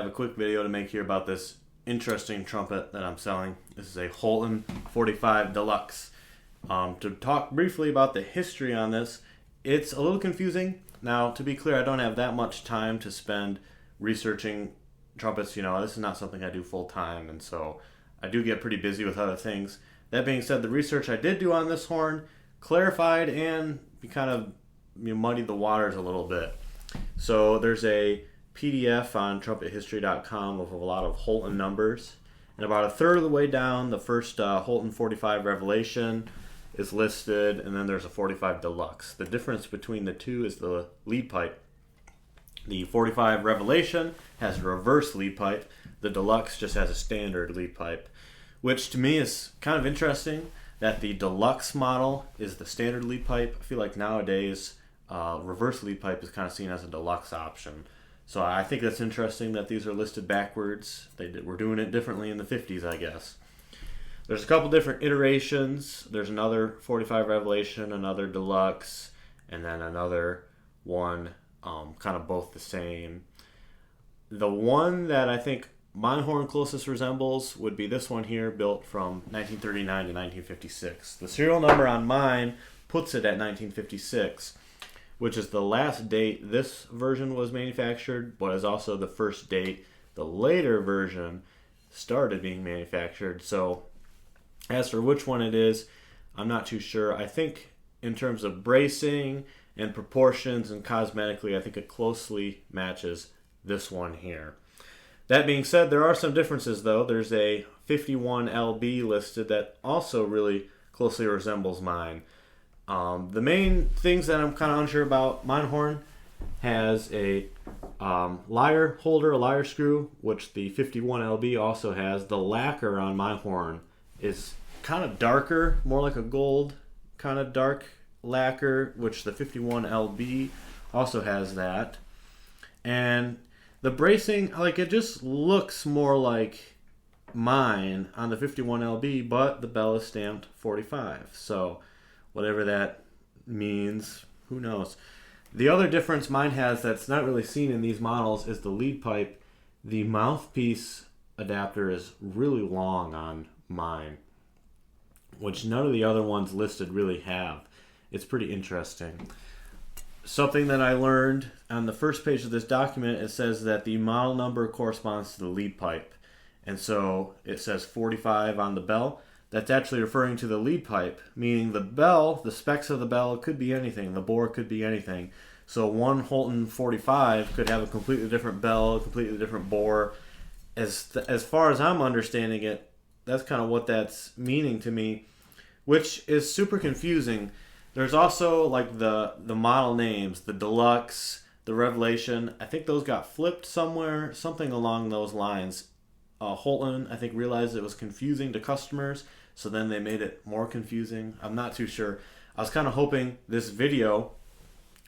have a quick video to make here about this interesting trumpet that I'm selling. This is a Holton 45 Deluxe. To talk briefly about the history on this, it's a little confusing. Now, to be clear, I don't have that much time to spend researching trumpets. You know, this is not something I do full time, and so I do get pretty busy with other things. That being said, the research I did do on this horn clarified and kind of muddied the waters a little bit. So there's a PDF on trumpethistory.com with a lot of Holton numbers, and about a third of the way down, the first Holton 45 Revelation is listed, and then there's a 45 Deluxe. The difference between the two is the lead pipe. The 45 Revelation has a reverse lead pipe. The Deluxe just has a standard lead pipe, which to me is kind of interesting that the Deluxe model is the standard lead pipe. I feel like nowadays reverse lead pipe is kind of seen as a Deluxe option. So I think that's interesting that these are listed backwards. We're doing it differently in the 50s, I guess. There's a couple different iterations. There's another 45 Revelation, another Deluxe, and then another one, kind of both the same. The one that I think my horn closest resembles would be this one here, built from 1939 to 1956. The serial number on mine puts it at 1956, which is the last date this version was manufactured, but is also the first date the later version started being manufactured. So as for which one it is, I'm not too sure. I think in terms of bracing and proportions and cosmetically, I think it closely matches this one here. That being said, there are some differences though. There's a 51 LB listed that also really closely resembles mine. The main things that I'm kind of unsure about, mine horn has a lyre holder, a lyre screw, which the 51 LB also has. The lacquer on my horn is kind of darker, more like a gold kind of dark lacquer, which the 51 LB also has that. And the bracing, like, it just looks more like mine on the 51 LB, but the bell is stamped 45. So whatever that means, who knows. The other difference mine has that's not really seen in these models is the lead pipe. The mouthpiece adapter is really long on mine, which none of the other ones listed really have. It's pretty interesting. Something that I learned on the first page of this document, it says that the model number corresponds to the lead pipe. And so it says 45 on the bell. That's actually referring to the lead pipe, meaning the bell, the specs of the bell could be anything. The bore could be anything. So one Holton 45 could have a completely different bell, a completely different bore. As far as I'm understanding it, that's kind of what that's meaning to me, which is super confusing. There's also like the model names, the Deluxe, the Revelation. I think those got flipped somewhere, something along those lines. Holton, I think, realized it was confusing to customers, so then they made it more confusing. I'm not too sure. I was kind of hoping this video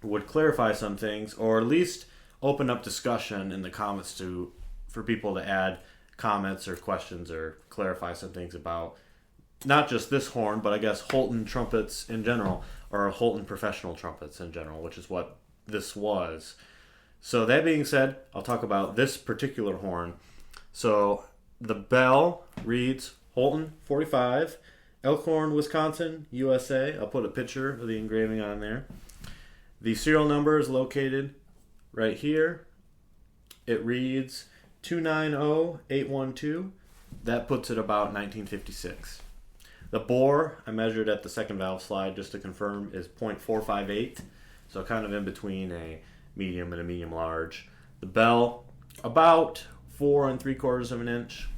would clarify some things, or at least open up discussion in the comments for people to add comments or questions or clarify some things about not just this horn, but I guess Holton trumpets in general, or Holton professional trumpets in general, which is what this was. So that being said, I'll talk about this particular horn. So the bell reads Holton 45, Elkhorn, Wisconsin, USA. I'll put a picture of the engraving on there. The serial number is located right here. It reads 290812. That puts it about 1956. The bore, I measured at the second valve slide just to confirm, is .458. So kind of in between a medium and a medium large. The bell, about 4 3/4 of an inch.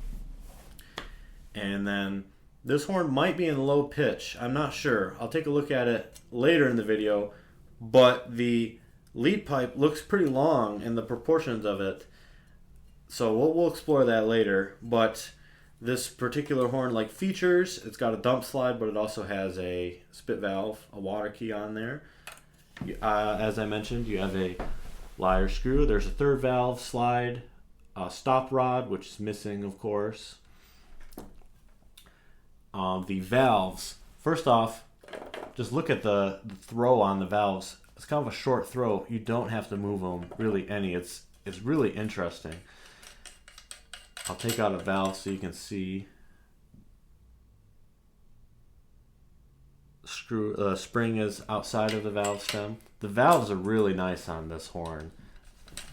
And then this horn might be in low pitch. I'm not sure. I'll take a look at it later in the video. But the lead pipe looks pretty long in the proportions of it. So we'll explore that later. But this particular horn, like features, it's got a dump slide, but it also has a spit valve, a water key on there. As I mentioned, you have a lyre screw. There's a third valve slide, a stop rod, which is missing, of course. The valves, first off, just look at the throw on the valves. It's kind of a short throw. You don't have to move them really any. It's really interesting. I'll take out a valve so you can see. Spring is outside of the valve stem. The valves are really nice on this horn.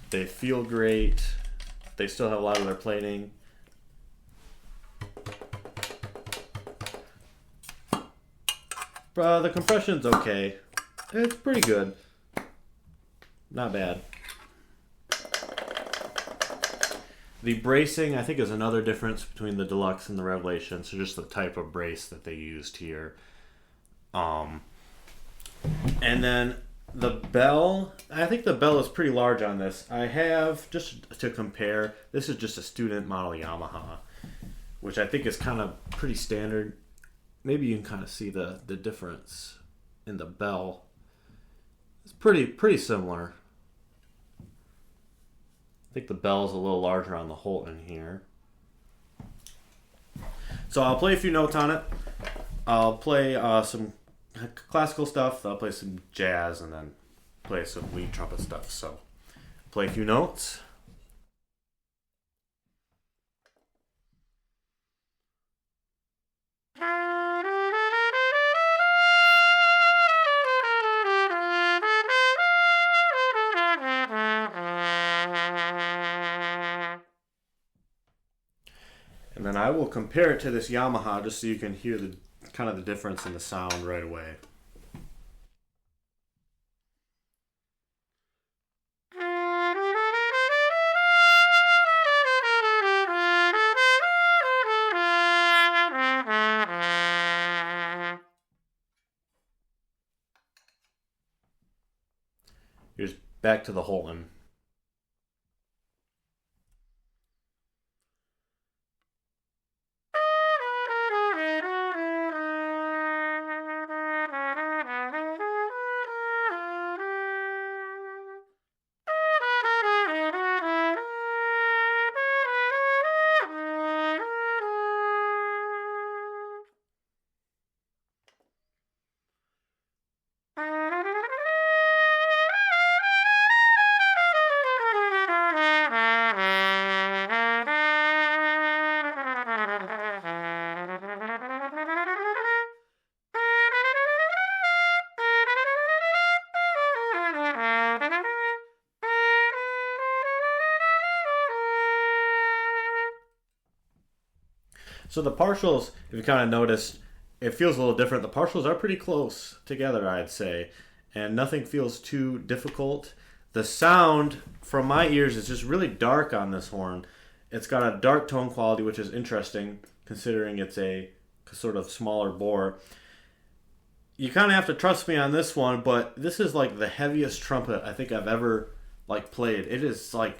They feel great. They still have a lot of their plating. The compression's okay. It's pretty good. Not bad. The bracing, I think, is another difference between the Deluxe and the Revelation. So just the type of brace that they used here. And then the bell, I think the bell is pretty large on this. I have, just to compare, this is just a student model Yamaha, which I think is kind of pretty standard. Maybe you can kind of see the difference in the bell. It's pretty similar. I think the bell is a little larger on the Holton here. So I'll play a few notes on it. I'll play some classical stuff. I'll play some jazz and then play some lead trumpet stuff. So play a few notes. And then I will compare it to this Yamaha just so you can hear the kind of the difference in the sound right away. Here's back to the Holton. So the partials, if you kind of noticed, it feels a little different. The partials are pretty close together, I'd say, and nothing feels too difficult. The sound, from my ears, is just really dark on this horn. It's got a dark tone quality, which is interesting, considering it's a sort of smaller bore. You kind of have to trust me on this one, but this is like the heaviest trumpet I think I've ever played. It is like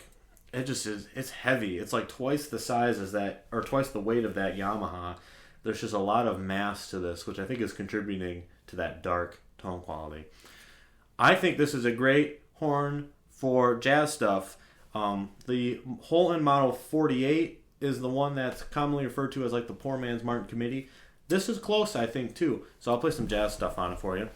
it just is. It's heavy. It's like twice the size as that, or twice the weight of that Yamaha. There's just a lot of mass to this, which I think is contributing to that dark tone quality. I think this is a great horn for jazz stuff. The Holton Model 48 is the one that's commonly referred to as like the poor man's Martin Committee. This is close, I think, too. So I'll play some jazz stuff on it for you.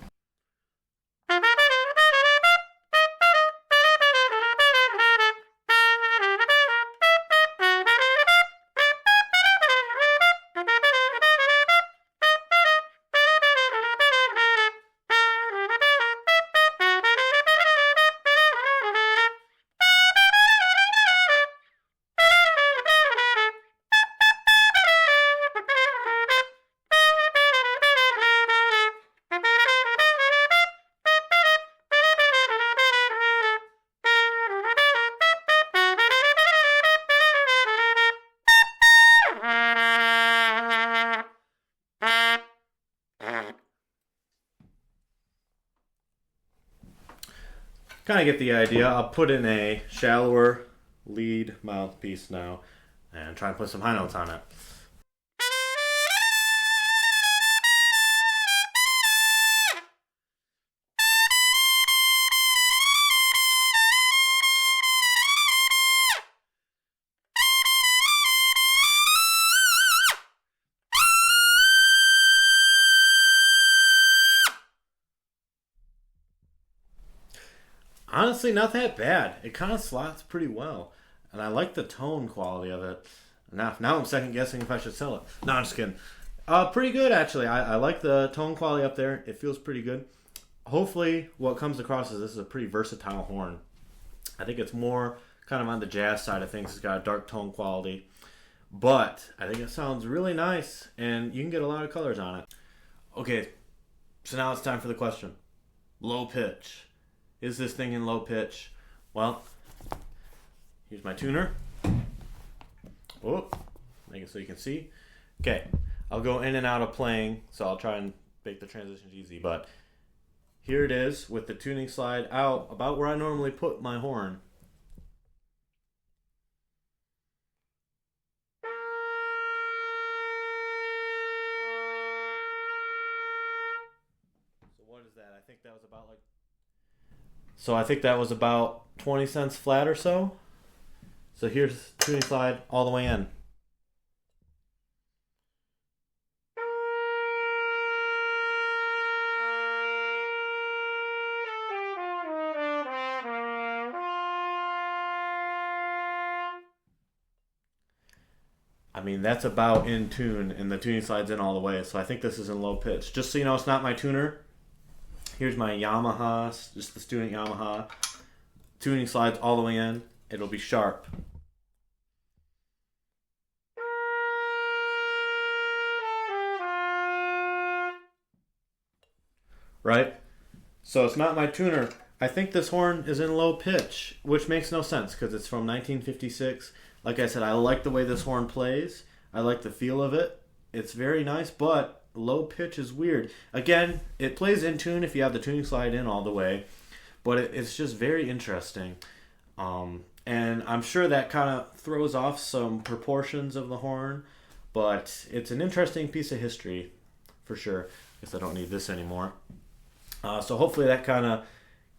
Kind of get the idea. I'll put in a shallower lead mouthpiece now and try and put some high notes on it. Honestly, not that bad. It kind of slots pretty well. And I like the tone quality of it. Now I'm second guessing if I should sell it. No, I'm just kidding. Pretty good actually. I like the tone quality up there. It feels pretty good. Hopefully, what comes across is this is a pretty versatile horn. I think it's more kind of on the jazz side of things. It's got a dark tone quality, but I think it sounds really nice, and you can get a lot of colors on it. Okay, so now it's time for the question. Low pitch. Is this thing in low pitch? Well, here's my tuner. Oh, make it so you can see. Okay, I'll go in and out of playing, so I'll try and make the transitions easy, but here it is with the tuning slide out about where I normally put my horn. So what is that? I think that was about like... So I think that was about 20 cents flat or so. So here's the tuning slide all the way in. I mean, that's about in tune, and the tuning slide's in all the way, so I think this is in low pitch. Just so you know, it's not my tuner. Here's my Yamaha, just the student Yamaha. Tuning slides all the way in. It'll be sharp. Right? So it's not my tuner. I think this horn is in low pitch, which makes no sense because it's from 1956. Like I said, I like the way this horn plays. I like the feel of it. It's very nice, but low pitch is weird. Again, it plays in tune if you have the tuning slide in all the way, but it's just very interesting. And I'm sure that kind of throws off some proportions of the horn, but it's an interesting piece of history for sure. I guess I don't need this anymore. So hopefully that kind of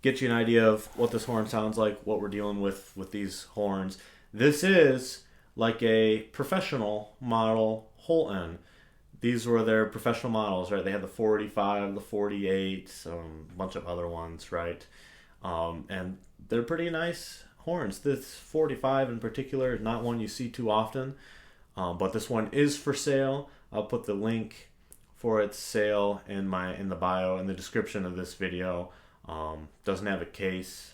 gets you an idea of what this horn sounds like, what we're dealing with these horns. This is like a professional model Holton. These were their professional models, right? They had the 45, the 48, a bunch of other ones, right? And they're pretty nice horns. This 45 in particular is not one you see too often, but this one is for sale. I'll put the link for its sale in the bio in the description of this video. Doesn't have a case,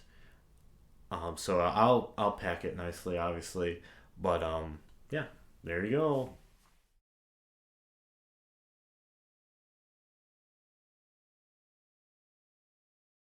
so I'll pack it nicely, obviously. But yeah, there you go.